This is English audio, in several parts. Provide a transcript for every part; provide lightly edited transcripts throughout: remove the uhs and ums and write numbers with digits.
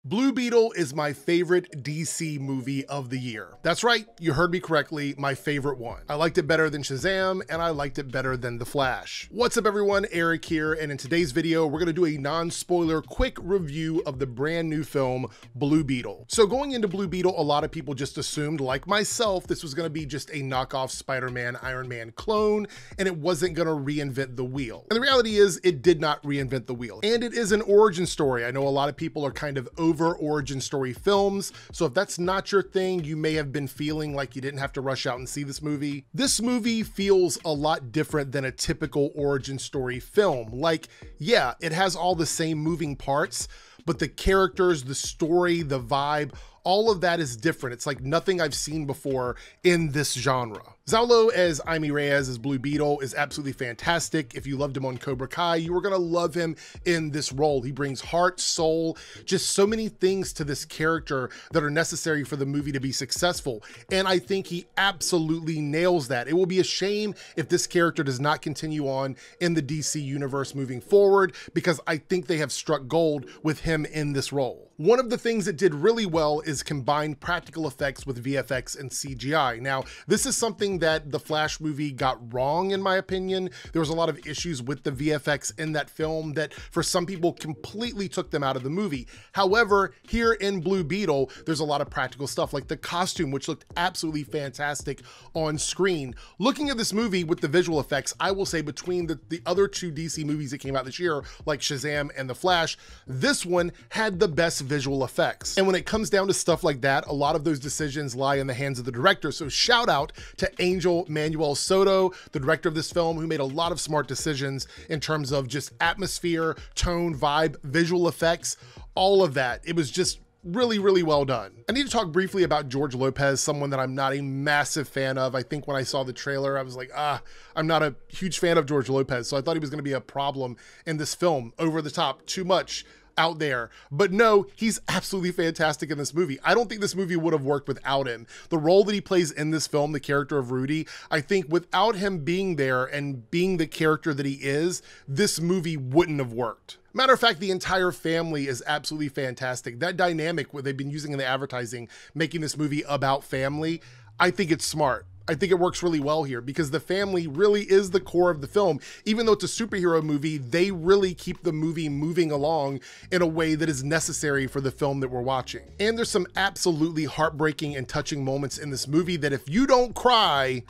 Blue Beetle is my favorite DC movie of the year. That's right, you heard me correctly, my favorite one. I liked it better than Shazam, and I liked it better than The Flash. What's up everyone, Eric here, and in today's video, we're gonna do a non-spoiler quick review of the brand new film, Blue Beetle. So going into Blue Beetle, a lot of people just assumed, like myself, this was gonna be just a knockoff Spider-Man, Iron Man clone, and it wasn't gonna reinvent the wheel. And the reality is, it did not reinvent the wheel. And it is an origin story. I know a lot of people are kind of over origin story films, so if that's not your thing, you may have been feeling like you didn't have to rush out and see this movie. This movie feels a lot different than a typical origin story film. Like, yeah, it has all the same moving parts, but the characters, the story, the vibe, all of that is different. It's like nothing I've seen before in this genre. Zaulo as Jaime Reyes as Blue Beetle is absolutely fantastic. If you loved him on Cobra Kai, you were gonna love him in this role. He brings heart, soul, just so many things to this character that are necessary for the movie to be successful. And I think he absolutely nails that. It will be a shame if this character does not continue on in the DC universe moving forward, because I think they have struck gold with him in this role. One of the things it did really well is combine practical effects with VFX and CGI. Now, this is something that the Flash movie got wrong, in my opinion. There was a lot of issues with the VFX in that film that for some people completely took them out of the movie. However, here in Blue Beetle, there's a lot of practical stuff like the costume, which looked absolutely fantastic on screen. Looking at this movie with the visual effects, I will say between the other two DC movies that came out this year, like Shazam and The Flash, this one had the best visual effects. And when it comes down to stuff like that, a lot of those decisions lie in the hands of the director. So shout out to Angel Manuel Soto, the director of this film, who made a lot of smart decisions in terms of just atmosphere, tone, vibe, visual effects, all of that. It was just really, really well done. I need to talk briefly about George Lopez, someone that I'm not a massive fan of. I think when I saw the trailer, I was like, I'm not a huge fan of George Lopez. So I thought he was going to be a problem in this film. Over the top, too much out there. But no, he's absolutely fantastic in this movie. I don't think this movie would have worked without him. The role that he plays in this film, the character of Rudy, I think without him being there and being the character that he is, this movie wouldn't have worked. Matter of fact, the entire family is absolutely fantastic. That dynamic what they've been using in the advertising, making this movie about family, I think it's smart. I think it works really well here because the family really is the core of the film. Even though it's a superhero movie, they really keep the movie moving along in a way that is necessary for the film that we're watching. And there's some absolutely heartbreaking and touching moments in this movie that if you don't cry,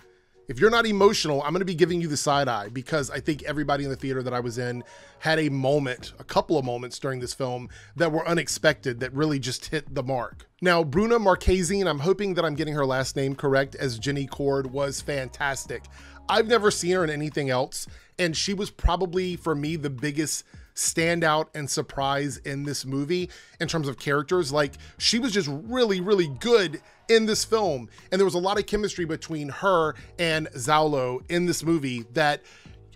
if you're not emotional, I'm gonna be giving you the side eye, because I think everybody in the theater that I was in had a moment, a couple of moments during this film that were unexpected, that really just hit the mark. Now, Bruna Marquezine, I'm hoping that I'm getting her last name correct, as Jenny Cord, was fantastic. I've never seen her in anything else, and she was probably, for me, the biggest standout and surprise in this movie in terms of characters. Like, she was just really, really good in this film. And there was a lot of chemistry between her and Zaulo in this movie that,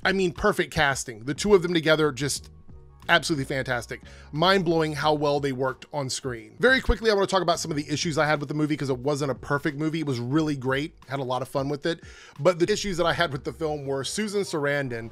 I mean, perfect casting. The two of them together, just absolutely fantastic. Mind-blowing how well they worked on screen. Very quickly, I want to talk about some of the issues I had with the movie, because it wasn't a perfect movie. It was really great, had a lot of fun with it. But the issues that I had with the film were Susan Sarandon,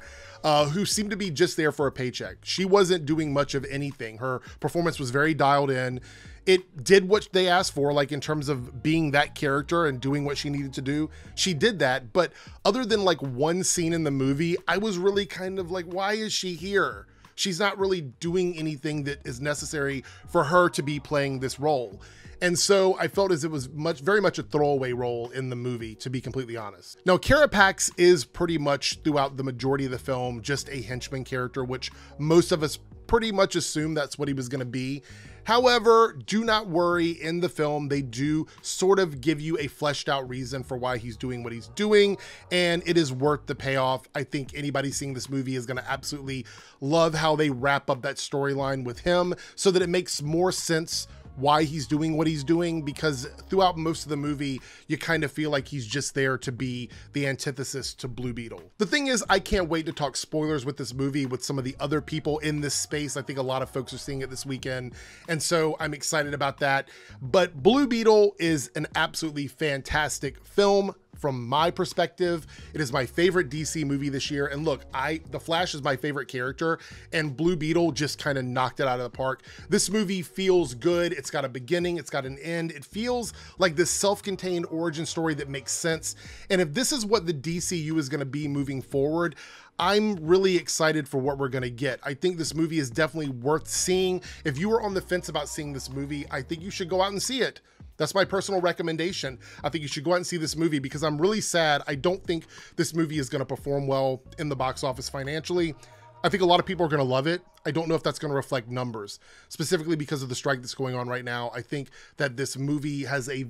who seemed to be just there for a paycheck. She wasn't doing much of anything. Her performance was very dialed in. It did what they asked for, like in terms of being that character and doing what she needed to do. She did that, but other than like one scene in the movie, I was really kind of like, why is she here? She's not really doing anything that is necessary for her to be playing this role. And so I felt as it was very much a throwaway role in the movie, to be completely honest. Now, Carapax is pretty much throughout the majority of the film just a henchman character, which most of us pretty much assumed that's what he was gonna be. However, do not worry, in the film, they do sort of give you a fleshed out reason for why he's doing what he's doing, and it is worth the payoff. I think anybody seeing this movie is gonna absolutely love how they wrap up that storyline with him, so that it makes more sense why he's doing what he's doing, because throughout most of the movie, you kind of feel like he's just there to be the antithesis to Blue Beetle. The thing is, I can't wait to talk spoilers with this movie with some of the other people in this space. I think a lot of folks are seeing it this weekend, and so I'm excited about that. But Blue Beetle is an absolutely fantastic film, From my perspective, it is my favorite DC movie this year. And look, The Flash is my favorite character, and Blue Beetle just kind of knocked it out of the park. This movie feels good. It's got a beginning, it's got an end. It feels like this self-contained origin story that makes sense. And if this is what the DCU is going to be moving forward, I'm really excited for what we're going to get. I think this movie is definitely worth seeing. If you were on the fence about seeing this movie, I think you should go out and see it. That's my personal recommendation. I think you should go out and see this movie because I'm really sad. I don't think this movie is going to perform well in the box office financially. I think a lot of people are going to love it. I don't know if that's going to reflect numbers, specifically because of the strike that's going on right now. I think that this movie has a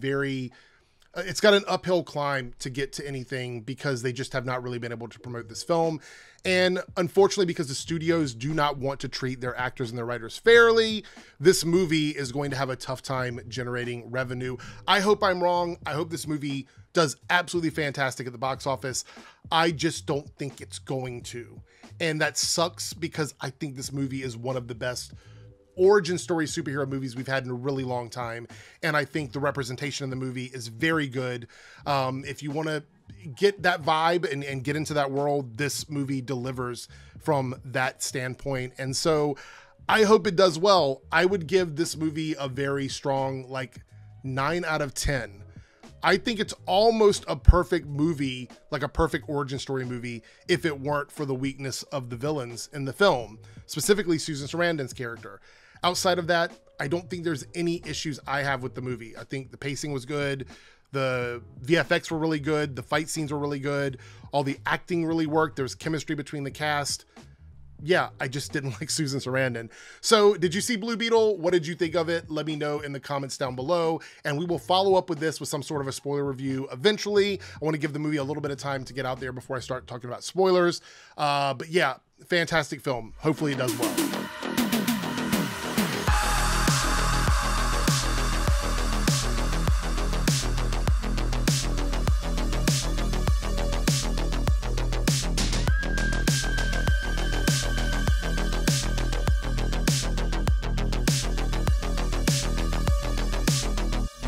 it's got an uphill climb to get to anything because they just have not really been able to promote this film. And unfortunately, because the studios do not want to treat their actors and their writers fairly, this movie is going to have a tough time generating revenue. I hope I'm wrong. I hope this movie does absolutely fantastic at the box office. I just don't think it's going to. And that sucks because I think this movie is one of the best origin story superhero movies we've had in a really long time. And I think the representation in the movie is very good. If you want to get that vibe and get into that world, this movie delivers from that standpoint. And so I hope it does well. I would give this movie a very strong, 9 out of 10. I think it's almost a perfect movie, like a perfect origin story movie, if it weren't for the weakness of the villains in the film, specifically Susan Sarandon's character. Outside of that, I don't think there's any issues I have with the movie. I think the pacing was good. The VFX were really good. The fight scenes were really good. All the acting really worked. There was chemistry between the cast. Yeah, I just didn't like Susan Sarandon. So did you see Blue Beetle? What did you think of it? Let me know in the comments down below, and we will follow up with this with some sort of a spoiler review eventually. I want to give the movie a little bit of time to get out there before I start talking about spoilers. But yeah, fantastic film. Hopefully it does well.